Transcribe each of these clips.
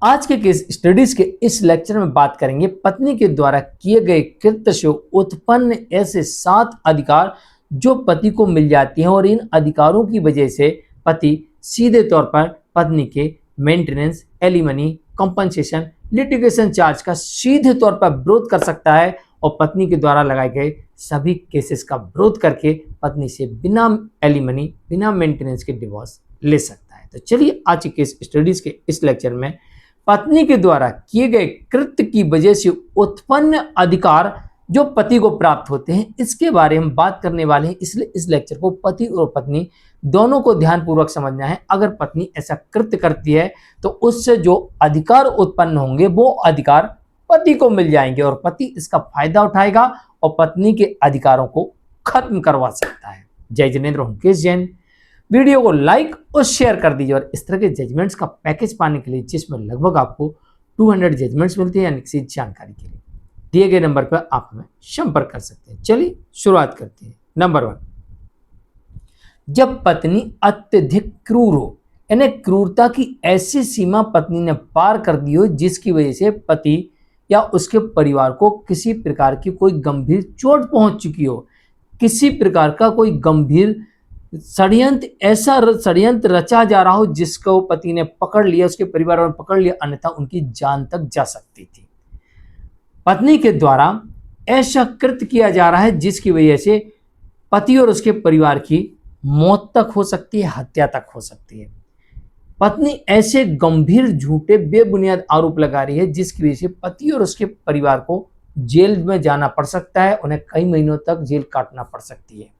आज के case studies के इस लेक्चर में बात करेंगे पत्नी के द्वारा किए गए कृत्य से उत्पन्न ऐसे 7 अधिकार जो पति को मिल जाती हैं और इन अधिकारों की वजह से पति सीधे तौर पर पत्नी के maintenance, alimony, compensation, litigation charge का सीधे तौर पर विरोध कर सकता है और पत्नी के द्वारा लगाए गए सभी केसेस का विरोध करके पत्नी से बिना एलिमनी, बिना मेंटेनेंस के डिवोर्स ले सकता है। तो चलिए आज के केस स्टडीज के इस लेक्चर में पत्नी के द्वारा किए गए कृत्य की वजह से उत्पन्न अधिकार जो पति को प्राप्त होते हैं इसके बारे में बात करने वाले हैं। इसलिए इस लेक्चर को पति और पत्नी दोनों को ध्यानपूर्वक समझना है। अगर पत्नी ऐसा कृत्य करती है तो उससे जो अधिकार उत्पन्न होंगे वो अधिकार पति को मिल जाएंगे और पति इसका फायदा उठाएगा और पत्नी के अधिकारों को खत्म करवा सकता है। जय जिनेंद्र, मुकेश जैन। वीडियो को लाइक और शेयर कर दीजिए और इस तरह के जजमेंट्स का पैकेज पाने के लिए जिसमें लगभग आपको 200 जजमेंट्स मिलते हैं, यानी किसी जानकारी के लिए दिए गए नंबर पर आप हमें संपर्क कर सकते हैं। चलिए शुरुआत करते हैं। नंबर 1, जब पत्नी अत्यधिक क्रूर हो, यानी क्रूरता की ऐसी सीमा पत्नी ने पार कर दी हो जिसकी वजह से पति या उसके परिवार को किसी प्रकार की कोई गंभीर चोट पहुंच चुकी हो, किसी प्रकार का कोई गंभीर षड्यंत्र रचा जा रहा हो जिसको पति ने पकड़ लिया, उसके परिवार ने पकड़ लिया, अन्यथा उनकी जान तक जा सकती थी। पत्नी के द्वारा ऐसा कृत्य किया जा रहा है जिसकी वजह से पति और उसके परिवार की मौत तक हो सकती है, हत्या तक हो सकती है। पत्नी ऐसे गंभीर झूठे बेबुनियाद आरोप लगा रही है जिसकी वजह से पति और उसके परिवार को जेल में जाना पड़ सकता है, उन्हें कई महीनों तक जेल काटना पड़ सकती है।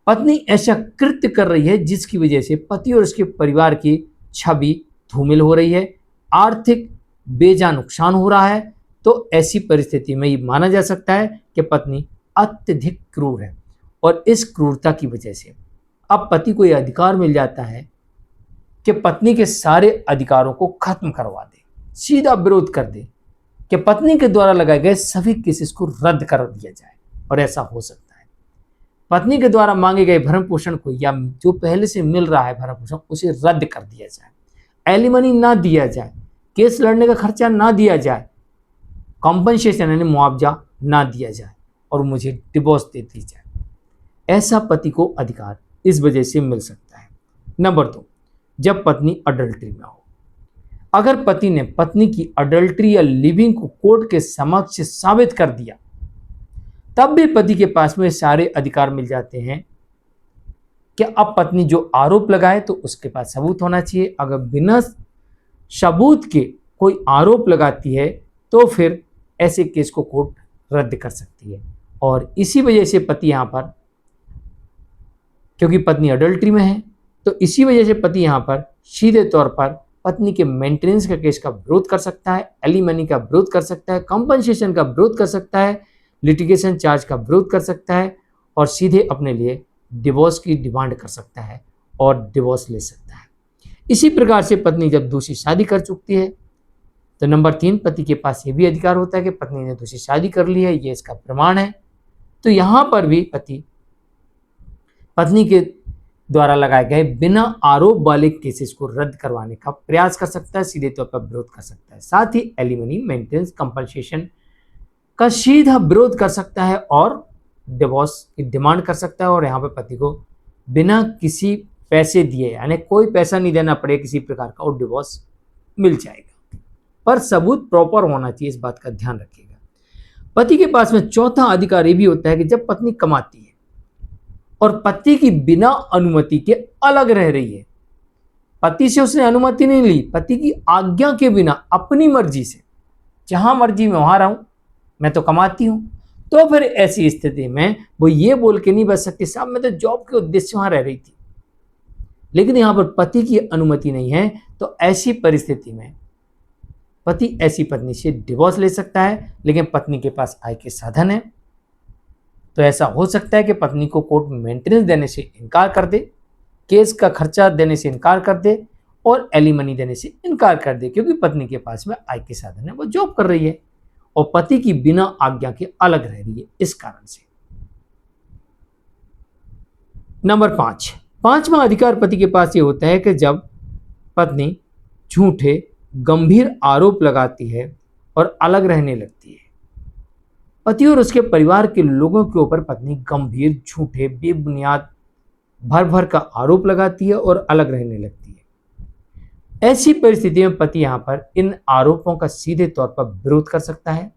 पत्नी ऐसा कृत्य कर रही है जिसकी वजह से पति और उसके परिवार की छवि धूमिल हो रही है, आर्थिक बेजा नुकसान हो रहा है। तो ऐसी परिस्थिति में ये माना जा सकता है कि पत्नी अत्यधिक क्रूर है और इस क्रूरता की वजह से अब पति को यह अधिकार मिल जाता है कि पत्नी के सारे अधिकारों को खत्म करवा दे, सीधा विरोध कर दे कि पत्नी के द्वारा लगाए गए सभी केसेस को रद्द कर दिया जाए। और ऐसा हो सकता है पत्नी के द्वारा मांगे गए भरण पोषण को या जो पहले से मिल रहा है भरण पोषण उसे रद्द कर दिया जाए, एलिमनी ना दिया जाए, केस लड़ने का खर्चा ना दिया जाए, कॉम्पनसेशन यानी मुआवजा ना दिया जाए और मुझे डिवोर्स दे दी जाए। ऐसा पति को अधिकार इस वजह से मिल सकता है। नंबर 2, जब पत्नी अडल्ट्री में हो, अगर पति ने पत्नी की अडल्ट्री या लिविंग को कोर्ट के समक्ष साबित कर दिया तब भी पति के पास में सारे अधिकार मिल जाते हैं कि अब पत्नी जो आरोप लगाए तो उसके पास सबूत होना चाहिए। अगर बिना सबूत के कोई आरोप लगाती है तो फिर ऐसे केस को कोर्ट रद्द कर सकती है। और इसी वजह से पति यहाँ पर, क्योंकि पत्नी अडल्ट्री में है तो इसी वजह से पति यहाँ पर सीधे तौर पर पत्नी के मेंटेनेंस का केस का विरोध कर सकता है, एलिमनी का विरोध कर सकता है, कंपनसेशन का विरोध कर सकता है, लिटिगेशन चार्ज का विरोध कर सकता है और सीधे अपने लिए डिवोर्स की डिमांड कर सकता है और डिवोर्स ले सकता है। इसी प्रकार से पत्नी जब दूसरी शादी कर चुकती है तो नंबर 3, पति के पास ये भी अधिकार होता है कि पत्नी ने दूसरी शादी कर ली है, ये इसका प्रमाण है। तो यहाँ पर भी पति पत्नी के द्वारा लगाए गए बिना आरोप वाले केसेस को रद्द करवाने का प्रयास कर सकता है, सीधे तौर पर विरोध कर सकता है। साथ ही एलिमनी, मेंटेनेंस, कंपनसेशन का सीधा विरोध कर सकता है और डिवोर्स की डिमांड कर सकता है। और यहाँ पर पति को बिना किसी पैसे दिए, यानी कोई पैसा नहीं देना पड़े किसी प्रकार का, और डिवोर्स मिल जाएगा। पर सबूत प्रॉपर होना चाहिए, इस बात का ध्यान रखिएगा। पति के पास में चौथा अधिकार ये भी होता है कि जब पत्नी कमाती है और पति की बिना अनुमति के अलग रह रही है, पति से उसने अनुमति नहीं ली, पति की आज्ञा के बिना अपनी मर्जी से जहां मर्जी मैं वहां रहूं, मैं तो कमाती हूं, तो फिर ऐसी स्थिति में वो ये बोल के नहीं बच सकती साहब मैं तो जॉब के उद्देश्य वहां रह रही थी, लेकिन यहां पर पति की अनुमति नहीं है। तो ऐसी परिस्थिति में पति ऐसी पत्नी से डिवोर्स ले सकता है, लेकिन पत्नी के पास आय के साधन है। तो ऐसा हो सकता है कि पत्नी को कोर्ट में मेंटेनेंस देने से इनकार कर दे, केस का खर्चा देने से इनकार कर दे और एलिमनी देने से इनकार कर दे, क्योंकि पत्नी के पास में आय के साधन है, वो जॉब कर रही है और पति की बिना आज्ञा के अलग रह रही है। इस कारण से नंबर 5, 5वां अधिकार पति के पास ये होता है कि जब पत्नी झूठे गंभीर आरोप लगाती है और अलग रहने लगती है। पति और उसके परिवार के लोगों के ऊपर पत्नी गंभीर, झूठे, बेबुनियाद भर भर का आरोप लगाती है और अलग रहने लगती है। ऐसी परिस्थिति में पति यहां पर इन आरोपों का सीधे तौर पर विरोध कर सकता है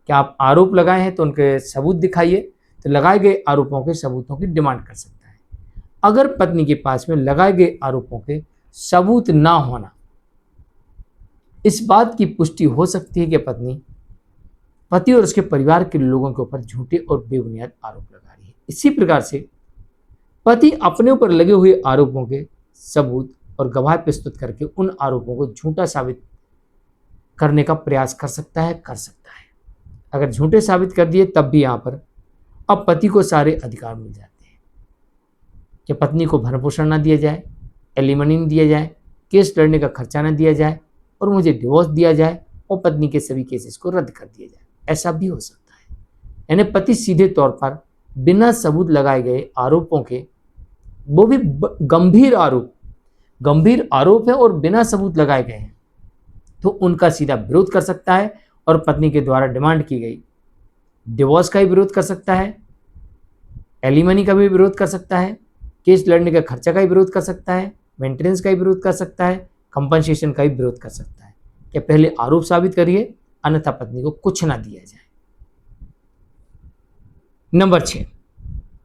कि आप आरोप लगाए हैं तो उनके सबूत दिखाइए, तो लगाए गए आरोपों के सबूतों की डिमांड कर सकता है। अगर पत्नी के पास में लगाए गए आरोपों के सबूत ना होना, इस बात की पुष्टि हो सकती है कि पति और उसके परिवार के लोगों के ऊपर झूठे और बेबुनियाद आरोप लगा रही है। इसी प्रकार से पति अपने ऊपर लगे हुए आरोपों के सबूत और गवाह प्रस्तुत करके उन आरोपों को झूठा साबित करने का प्रयास कर सकता है। अगर झूठे साबित कर दिए तब भी यहां पर अब पति को सारे अधिकार मिल जाते हैं कि पत्नी को भरण पोषण ना दिया जाए, एलिमनी न दिया जाए, केस लड़ने का खर्चा ना दिया जाए और मुझे डिवोर्स दिया जाए और पत्नी के सभी केसेस को रद्द कर दिया जाए। ऐसा भी हो सकता है। यानी पति सीधे तौर पर बिना सबूत लगाए गए आरोपों के, वो भी गंभीर आरोप है और बिना सबूत लगाए गए हैं, तो उनका सीधा विरोध कर सकता है और पत्नी के द्वारा डिमांड की गई डिवोर्स का भी विरोध कर सकता है, एलिमनी का भी विरोध कर सकता है, केस लड़ने का खर्चा का भी विरोध कर सकता है, मेंटेनेंस का भी विरोध कर सकता है, कंपनसेशन का भी विरोध कर सकता है कि पहले आरोप साबित करिए, अन्यथा पत्नी को कुछ ना दिया जाए। नंबर 6,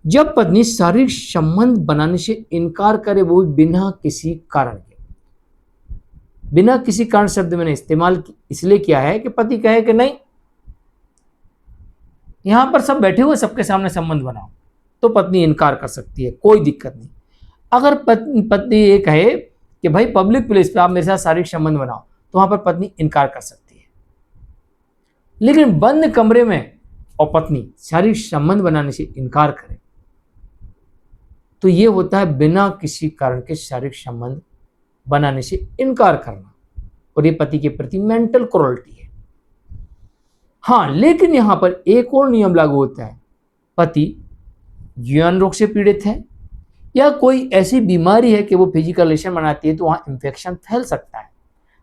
जब पत्नी शारीरिक संबंध बनाने से इनकार करे, वो बिना किसी कारण के। बिना किसी कारण शब्द मैंने इस्तेमाल इसलिए किया है कि पति कहे कि नहीं, यहां पर सब बैठे हुए, सबके सामने संबंध बनाओ, तो पत्नी इनकार कर सकती है, कोई दिक्कत नहीं। अगर पत्नी ये कहे कि भाई पब्लिक प्लेस पे आप मेरे साथ शारीरिक संबंध बनाओ, तो वहां पर पत्नी इनकार कर सकती है। लेकिन बंद कमरे में और पत्नी शारीरिक संबंध बनाने से इनकार करे, तो ये होता है बिना किसी कारण के शारीरिक संबंध बनाने से इनकार करना, और ये पति के प्रति मेंटल क्रूरल्टी है। हाँ, लेकिन यहां पर एक और नियम लागू होता है। पति यौन रोग से पीड़ित है या कोई ऐसी बीमारी है कि वो फिजिकल रिलेशन बनाती है, तो वहां इंफेक्शन फैल सकता है,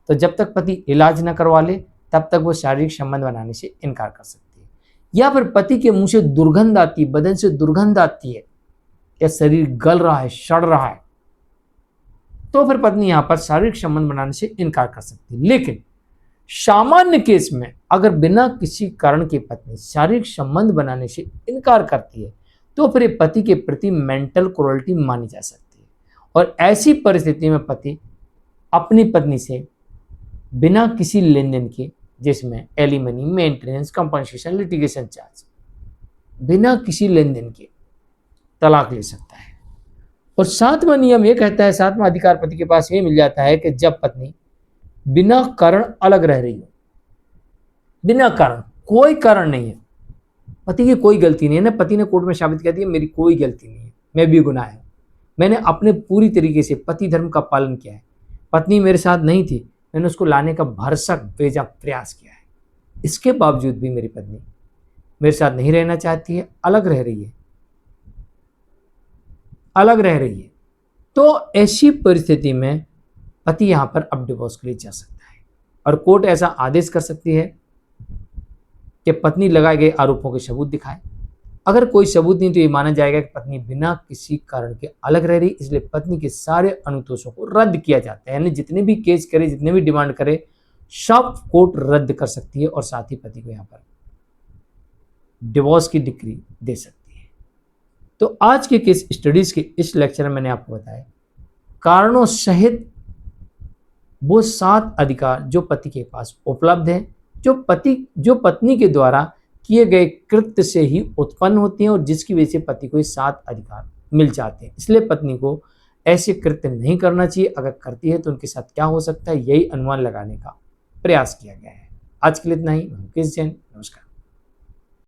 तो जब तक पति इलाज न करवा ले तब तक वो शारीरिक संबंध बनाने से इनकार कर सकती है। या फिर पति के मुंह से दुर्गंध आती, बदन से दुर्गंध आती है, या शरीर गल रहा है, सड़ रहा है, तो फिर पत्नी यहां पर शारीरिक संबंध बनाने से इनकार कर सकती है। लेकिन सामान्य केस में अगर बिना किसी कारण की पत्नी शारीरिक संबंध बनाने से इनकार करती है, तो फिर पति के प्रति मेंटल क्रूरल्टी मानी जा सकती है, और ऐसी परिस्थिति में पति अपनी पत्नी से बिना किसी लेन देन के, जिसमें alimony, maintenance, compensation, litigation charge, बिना किसी लेन देन के तलाक ले सकता है। और सातवां नियम ये कहता है, सातवां अधिकार पति के पास ये मिल जाता है कि जब पत्नी बिना कारण अलग रह रही हो, बिना कारण, कोई कारण नहीं है, पति की कोई गलती नहीं है ना, पति ने कोर्ट में साबित कर दिया मेरी कोई गलती नहीं है, मैं भी गुनाह हूं, मैंने अपने पूरी तरीके से पति धर्म का पालन किया है, पत्नी मेरे साथ नहीं थी, मैंने उसको लाने का भरसक बेजा प्रयास किया है, इसके बावजूद भी मेरी पत्नी मेरे साथ नहीं रहना चाहती है, अलग रह रही है, तो ऐसी परिस्थिति में पति यहां पर अब डिवोर्स के लिए जा सकता है, और कोर्ट ऐसा आदेश कर सकती है कि पत्नी लगाए गए आरोपों के सबूत दिखाए। अगर कोई सबूत नहीं तो ये माना जाएगा कि पत्नी बिना किसी कारण के अलग रह रही, इसलिए पत्नी के सारे अनुतोषों को रद्द किया जाता है। यानी जितने भी केस करे, जितने भी डिमांड करे, सब कोर्ट रद्द कर सकती है, और साथ ही पति को यहाँ पर डिवोर्स की डिक्री दे सकती है। तो आज के केस स्टडीज के इस लेक्चर में मैंने आपको बताया कारणों सहित वो 7 अधिकार जो पति के पास उपलब्ध हैं, जो पत्नी के द्वारा किए गए कृत्य से ही उत्पन्न होते हैं, और जिसकी वजह से पति को ये 7 अधिकार मिल जाते हैं। इसलिए पत्नी को ऐसे कृत्य नहीं करना चाहिए, अगर करती है तो उनके साथ क्या हो सकता है, यही अनुमान लगाने का प्रयास किया गया है। आज के लिए इतना ही। मुकेश जैन, नमस्कार।